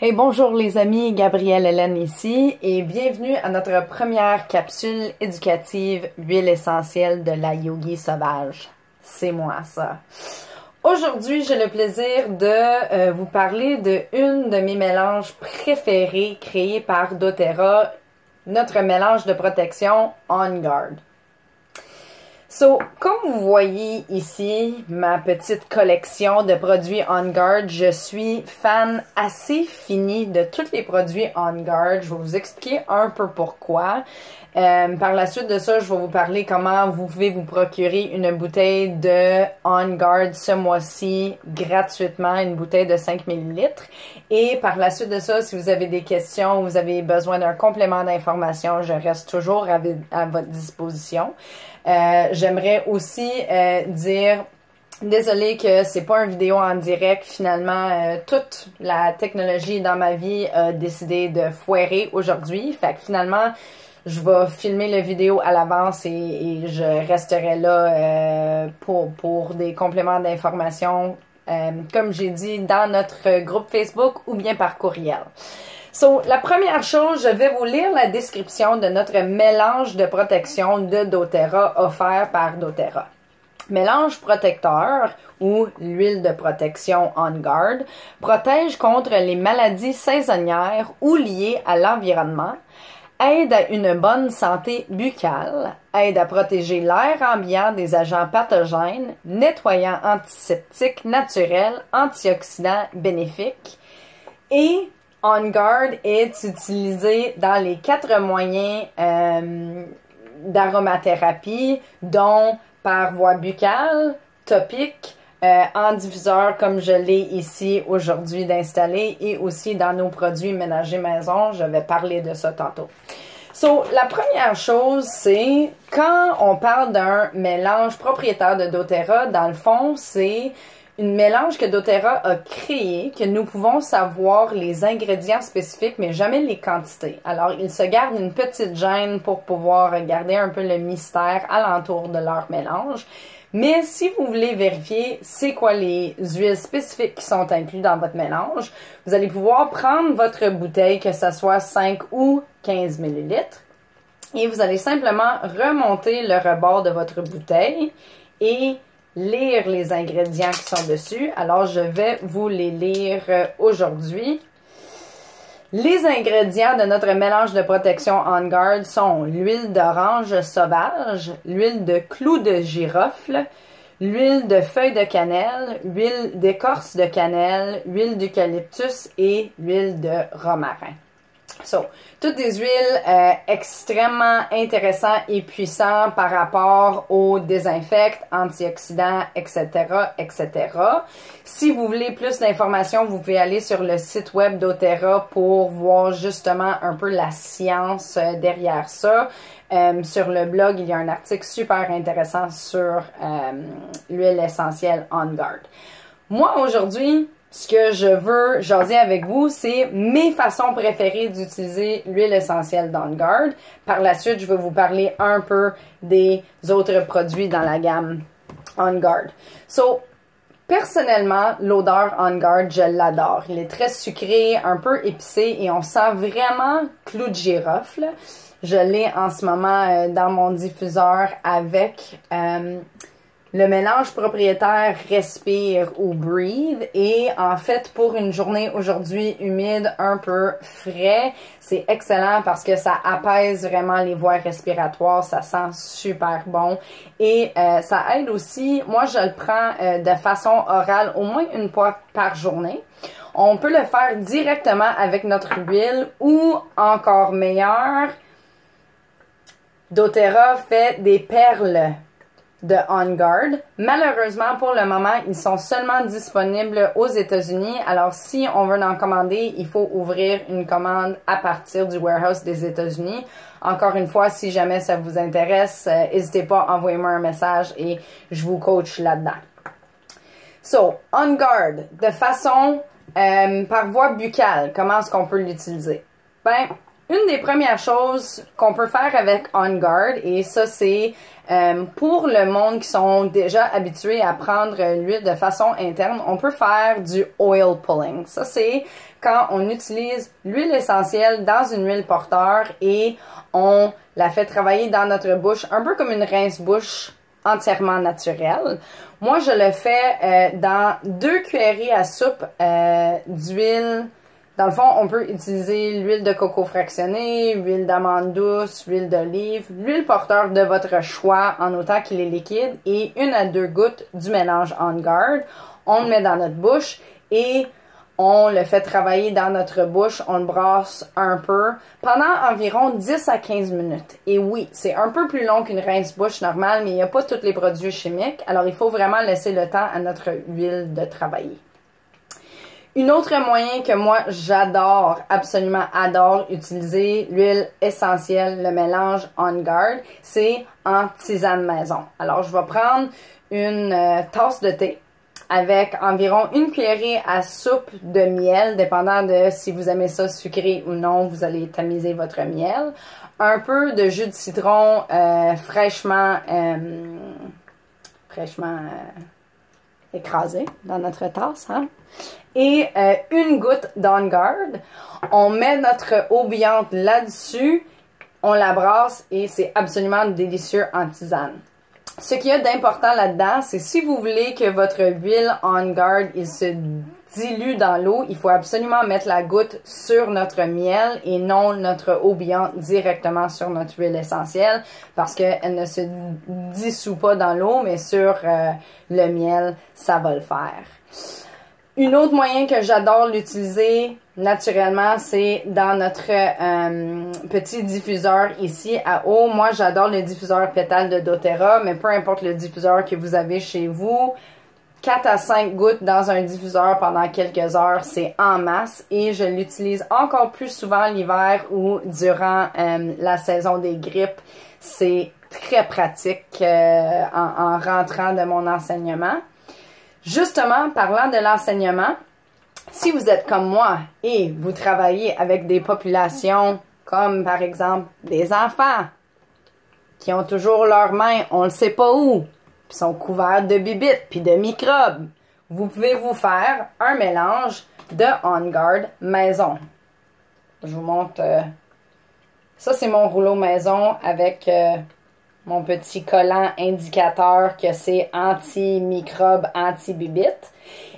Hey, bonjour les amis, Gabrielle Hélène ici et bienvenue à notre première capsule éducative huile essentielle de la yogi sauvage. C'est moi ça. Aujourd'hui, j'ai le plaisir de vous parler de une de mes mélanges préférés créés par doTERRA, notre mélange de protection On Guard. So, comme vous voyez ici, ma petite collection de produits On Guard, je suis fan assez fini de tous les produits On Guard. Je vais vous expliquer un peu pourquoi. Par la suite de ça, je vais vous parler comment vous pouvez vous procurer une bouteille de On Guard ce mois-ci gratuitement, une bouteille de 5 ml. Et par la suite de ça, si vous avez des questions ou vous avez besoin d'un complément d'information, je reste toujours à votre disposition. J'aimerais aussi dire, désolé que c'est pas une vidéo en direct, finalement toute la technologie dans ma vie a décidé de foirer aujourd'hui, fait que finalement je vais filmer la vidéo à l'avance et je resterai là pour des compléments d'information comme j'ai dit dans notre groupe Facebook ou bien par courriel. So, la première chose, je vais vous lire la description de notre mélange de protection de doTERRA offert par doTERRA. Mélange protecteur ou l'huile de protection On Guard protège contre les maladies saisonnières ou liées à l'environnement, aide à une bonne santé buccale, aide à protéger l'air ambiant des agents pathogènes, nettoyant antiseptique naturel, antioxydant bénéfique et On Guard est utilisé dans les 4 moyens d'aromathérapie, dont par voie buccale, topique, en diffuseur comme je l'ai ici aujourd'hui d'installer et aussi dans nos produits ménagers maison. Je vais parler de ça tantôt. So, la première chose, c'est quand on parle d'un mélange propriétaire de doTERRA, dans le fond, c'est une mélange que doTERRA a créé, que nous pouvons savoir les ingrédients spécifiques, mais jamais les quantités. Alors, ils se gardent une petite gêne pour pouvoir garder un peu le mystère alentour de leur mélange. Mais si vous voulez vérifier c'est quoi les huiles spécifiques qui sont incluses dans votre mélange, vous allez pouvoir prendre votre bouteille, que ce soit 5 ou 15 ml, et vous allez simplement remonter le rebord de votre bouteille et lire les ingrédients qui sont dessus. Alors, je vais vous les lire aujourd'hui. Les ingrédients de notre mélange de protection On Guard sont l'huile d'orange sauvage, l'huile de clou de girofle, l'huile de feuille de cannelle, l'huile d'écorce de cannelle, l'huile d'eucalyptus et l'huile de romarin. So, toutes des huiles extrêmement intéressantes et puissantes par rapport aux désinfectants, antioxydants, etc., etc. Si vous voulez plus d'informations, vous pouvez aller sur le site web doTERRA pour voir justement un peu la science derrière ça. Sur le blog, il y a un article super intéressant sur l'huile essentielle On Guard. Moi, aujourd'hui, ce que je veux jaser avec vous, c'est mes façons préférées d'utiliser l'huile essentielle d'On Guard. Par la suite, je vais vous parler un peu des autres produits dans la gamme On Guard. So, personnellement, l'odeur On Guard, je l'adore. Il est très sucré, un peu épicé et on sent vraiment clou de girofle. Je l'ai en ce moment dans mon diffuseur avec le mélange propriétaire Respire ou Breathe. Et en fait, pour une journée aujourd'hui humide, un peu frais, c'est excellent parce que ça apaise vraiment les voies respiratoires. Ça sent super bon. Et ça aide aussi, moi je le prends de façon orale au moins une fois par journée. On peut le faire directement avec notre huile ou encore meilleur, doTERRA fait des perles de On Guard. Malheureusement, pour le moment, ils sont seulement disponibles aux États-Unis. Alors, si on veut en commander, il faut ouvrir une commande à partir du warehouse des États-Unis. Encore une fois, si jamais ça vous intéresse, n'hésitez pas, envoyez-moi un message et je vous coach là-dedans. So, On Guard, de façon par voie buccale, comment est-ce qu'on peut l'utiliser? Ben, une des premières choses qu'on peut faire avec On Guard, et ça c'est pour le monde qui sont déjà habitués à prendre l'huile de façon interne, on peut faire du oil pulling. Ça c'est quand on utilise l'huile essentielle dans une huile porteur et on la fait travailler dans notre bouche, un peu comme une rince-bouche entièrement naturelle. Moi, je le fais dans 2 cuillerées à soupe d'huile. Dans le fond, on peut utiliser l'huile de coco fractionnée, l'huile d'amande douce, l'huile d'olive, l'huile porteur de votre choix en autant qu'il est liquide et 1 à 2 gouttes du mélange On Guard. On le met dans notre bouche et on le fait travailler dans notre bouche, on le brasse un peu pendant environ 10 à 15 minutes. Et oui, c'est un peu plus long qu'une rince-bouche normale, mais il n'y a pas tous les produits chimiques, alors il faut vraiment laisser le temps à notre huile de travailler. Une autre moyen que moi j'adore, absolument adore utiliser l'huile essentielle, le mélange On Guard, c'est en tisane maison. Alors je vais prendre une tasse de thé avec environ 1 cuillerée à soupe de miel, dépendant de si vous aimez ça sucré ou non, vous allez tamiser votre miel. Un peu de jus de citron fraîchement écrasé dans notre tasse, hein? Et 1 goutte d'On Guard. On met notre eau bouillante là-dessus, on la brasse et c'est absolument délicieux en tisane. Ce qu'il y a d'important là-dedans, c'est si vous voulez que votre huile On Guard il se dilue dans l'eau, il faut absolument mettre la goutte sur notre miel et non notre eau bouillante directement sur notre huile essentielle parce qu'elle ne se dissout pas dans l'eau, mais sur le miel, ça va le faire. Une autre moyen que j'adore l'utiliser naturellement, c'est dans notre petit diffuseur ici à eau. Moi, j'adore le diffuseur pétale de doTERRA, mais peu importe le diffuseur que vous avez chez vous, 4 à 5 gouttes dans un diffuseur pendant quelques heures, c'est en masse et je l'utilise encore plus souvent l'hiver ou durant la saison des grippes. C'est très pratique en rentrant de mon enseignement. Justement, parlant de l'enseignement, si vous êtes comme moi et vous travaillez avec des populations comme par exemple des enfants qui ont toujours leurs mains, on ne sait pas où, puis sont couverts de bibites puis de microbes, vous pouvez vous faire un mélange de On Guard maison. Je vous montre, ça c'est mon rouleau maison avec mon petit collant indicateur que c'est anti-microbes, anti-bibites.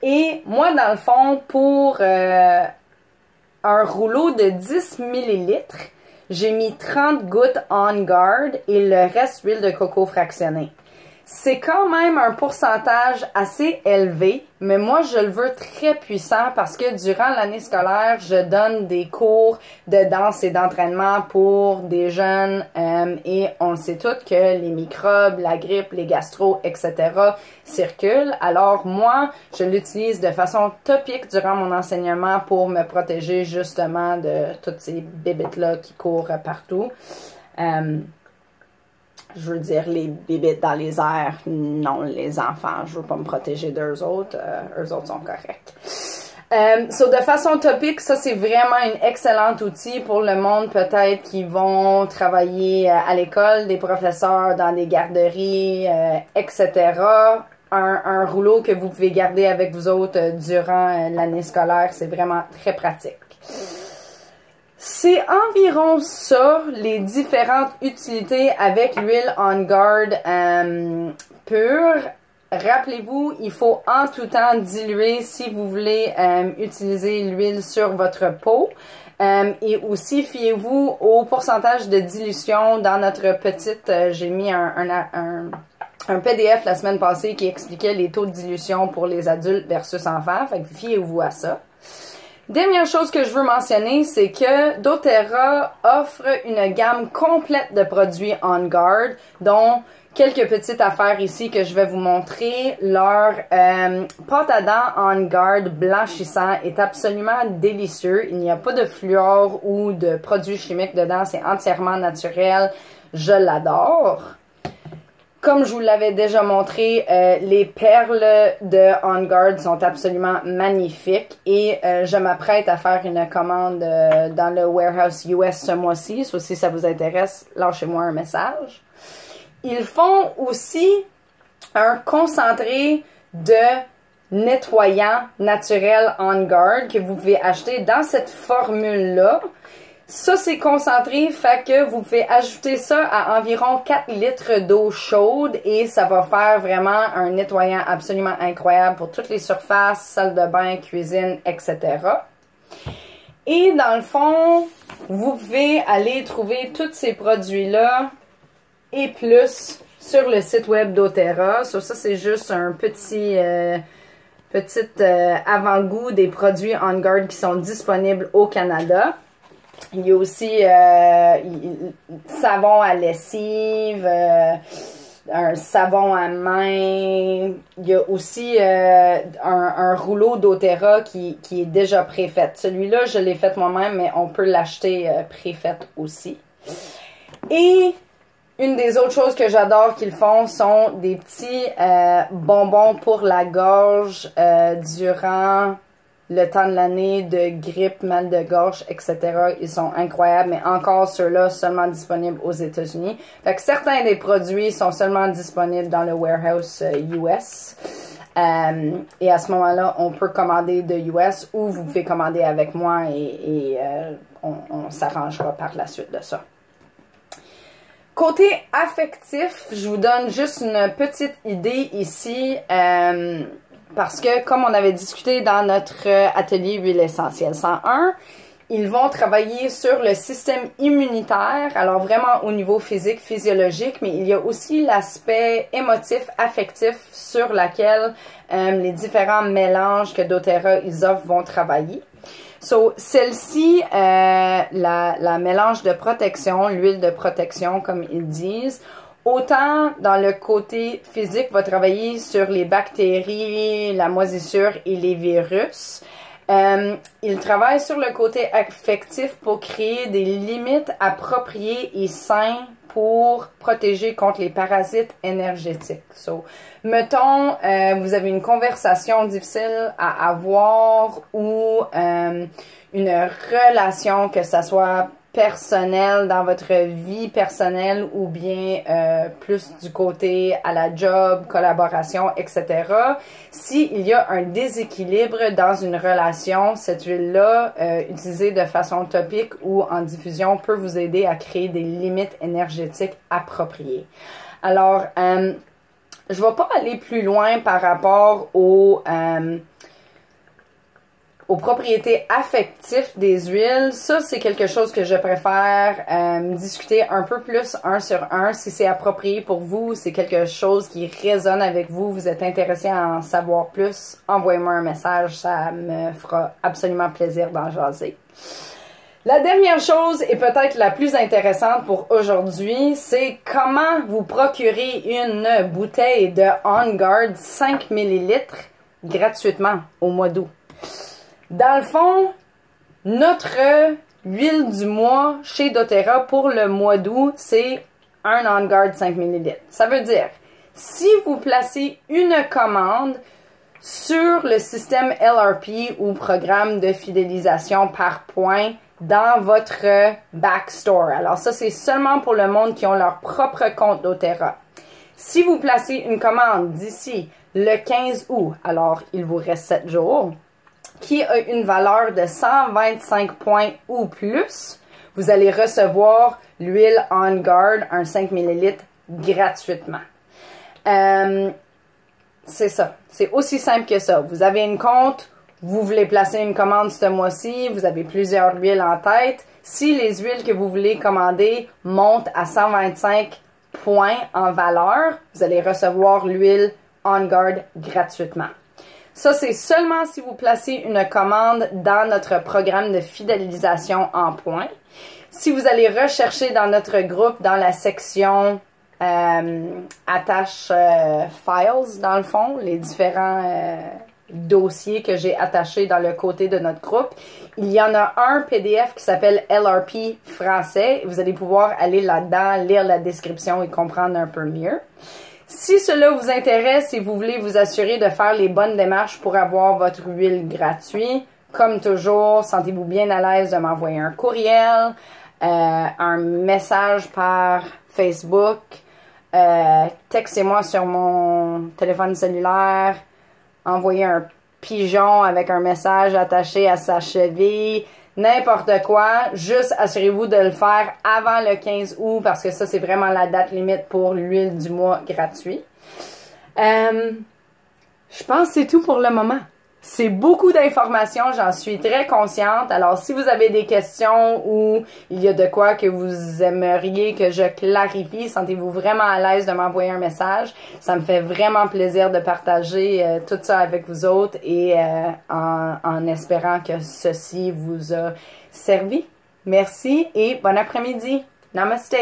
Et moi, dans le fond, pour un rouleau de 10 ml, j'ai mis 30 gouttes On Guard et le reste huile de coco fractionnée. C'est quand même un pourcentage assez élevé, mais moi je le veux très puissant parce que durant l'année scolaire, je donne des cours de danse et d'entraînement pour des jeunes et on le sait tous que les microbes, la grippe, les gastro, etc. circulent. Alors moi, je l'utilise de façon topique durant mon enseignement pour me protéger justement de toutes ces bébites-là qui courent partout. Je veux dire, les bébites dans les airs, non, les enfants, je veux pas me protéger d'eux autres, eux autres sont corrects. De façon topique, ça c'est vraiment un excellent outil pour le monde peut-être qui vont travailler à l'école, des professeurs dans des garderies, etc. Un rouleau que vous pouvez garder avec vous autres durant l'année scolaire, c'est vraiment très pratique. C'est environ ça, les différentes utilités avec l'huile On Guard pure. Rappelez-vous, il faut en tout temps diluer si vous voulez utiliser l'huile sur votre peau. Et aussi, fiez-vous au pourcentage de dilution dans notre petite... j'ai mis un PDF la semaine passée qui expliquait les taux de dilution pour les adultes versus enfants. Fait que fiez-vous à ça. Dernière chose que je veux mentionner, c'est que doTERRA offre une gamme complète de produits On Guard, dont quelques petites affaires ici que je vais vous montrer. Leur pâte à dents On Guard blanchissant est absolument délicieux. Il n'y a pas de fluor ou de produits chimiques dedans, c'est entièrement naturel. Je l'adore. Comme je vous l'avais déjà montré, les perles de On Guard sont absolument magnifiques et je m'apprête à faire une commande dans le warehouse US ce mois-ci. So, si ça vous intéresse, lâchez-moi un message. Ils font aussi un concentré de nettoyant naturel On Guard que vous pouvez acheter dans cette formule-là. Ça, c'est concentré, fait que vous pouvez ajouter ça à environ 4 litres d'eau chaude et ça va faire vraiment un nettoyant absolument incroyable pour toutes les surfaces, salle de bain, cuisine, etc. Et dans le fond, vous pouvez aller trouver tous ces produits-là et plus sur le site web d'Oterra. Ça, c'est juste un petit avant-goût des produits On Guard qui sont disponibles au Canada. Il y a aussi savon à lessive, un savon à main. Il y a aussi un rouleau d'Oterra qui est déjà préfait. Celui-là, je l'ai fait moi-même, mais on peut l'acheter préfait aussi. Et une des autres choses que j'adore qu'ils font sont des petits bonbons pour la gorge durant le temps de l'année de grippe, mal de gorge, etc. Ils sont incroyables, mais encore ceux-là seulement disponibles aux États-Unis. Fait que certains des produits sont seulement disponibles dans le warehouse US. Et à ce moment-là, on peut commander de US ou vous pouvez commander avec moi et on s'arrangera par la suite de ça. Côté affectif, je vous donne juste une petite idée ici. Parce que, comme on avait discuté dans notre atelier Huile essentielle 101, ils vont travailler sur le système immunitaire, alors vraiment au niveau physique, physiologique, mais il y a aussi l'aspect émotif, affectif sur laquelle les différents mélanges que doTERRA ils offrent vont travailler. So, celle-ci, la mélange de protection, l'huile de protection, comme ils disent, autant dans le côté physique, va travailler sur les bactéries, la moisissure et les virus. Il travaille sur le côté affectif pour créer des limites appropriées et saines pour protéger contre les parasites énergétiques. So, mettons, vous avez une conversation difficile à avoir ou une relation, que ça soit personnel dans votre vie personnelle ou bien plus du côté à la job, collaboration, etc. S'il y a un déséquilibre dans une relation, cette huile-là, utilisée de façon topique ou en diffusion, peut vous aider à créer des limites énergétiques appropriées. Alors, je ne vais pas aller plus loin par rapport aux propriétés affectives des huiles. Ça, c'est quelque chose que je préfère discuter un peu plus un sur un. Si c'est approprié pour vous, c'est quelque chose qui résonne avec vous, vous êtes intéressé à en savoir plus, envoyez-moi un message, ça me fera absolument plaisir d'en jaser. La dernière chose, et peut-être la plus intéressante pour aujourd'hui, c'est comment vous procurer une bouteille de On Guard 5 ml gratuitement au mois d'août. Dans le fond, notre huile du mois chez doTERRA pour le mois d'août, c'est un On Guard 5 ml. Ça veut dire, si vous placez une commande sur le système LRP ou programme de fidélisation par points dans votre backstore. Alors ça, c'est seulement pour le monde qui ont leur propre compte doTERRA. Si vous placez une commande d'ici le 15 août, alors il vous reste 7 jours, qui a une valeur de 125 points ou plus, vous allez recevoir l'huile On Guard, un 5 ml gratuitement. C'est ça. C'est aussi simple que ça. Vous avez une compte, vous voulez placer une commande ce mois-ci, vous avez plusieurs huiles en tête. Si les huiles que vous voulez commander montent à 125 points en valeur, vous allez recevoir l'huile On Guard gratuitement. Ça, c'est seulement si vous placez une commande dans notre programme de fidélisation en points. Si vous allez rechercher dans notre groupe, dans la section attache files, dans le fond, les différents dossiers que j'ai attachés dans le côté de notre groupe, il y en a un PDF qui s'appelle LRP français. Vous allez pouvoir aller là-dedans, lire la description et comprendre un peu mieux. Si cela vous intéresse et vous voulez vous assurer de faire les bonnes démarches pour avoir votre huile gratuite, comme toujours, sentez-vous bien à l'aise de m'envoyer un courriel, un message par Facebook, textez-moi sur mon téléphone cellulaire, envoyez un pigeon avec un message attaché à sa cheville, n'importe quoi, juste assurez-vous de le faire avant le 15 août parce que ça, c'est vraiment la date limite pour l'huile du mois gratuit. Je pense que c'est tout pour le moment. C'est beaucoup d'informations, j'en suis très consciente. Alors, si vous avez des questions ou il y a de quoi que vous aimeriez que je clarifie, sentez-vous vraiment à l'aise de m'envoyer un message. Ça me fait vraiment plaisir de partager tout ça avec vous autres et en espérant que ceci vous a servi. Merci et bon après-midi. Namaste.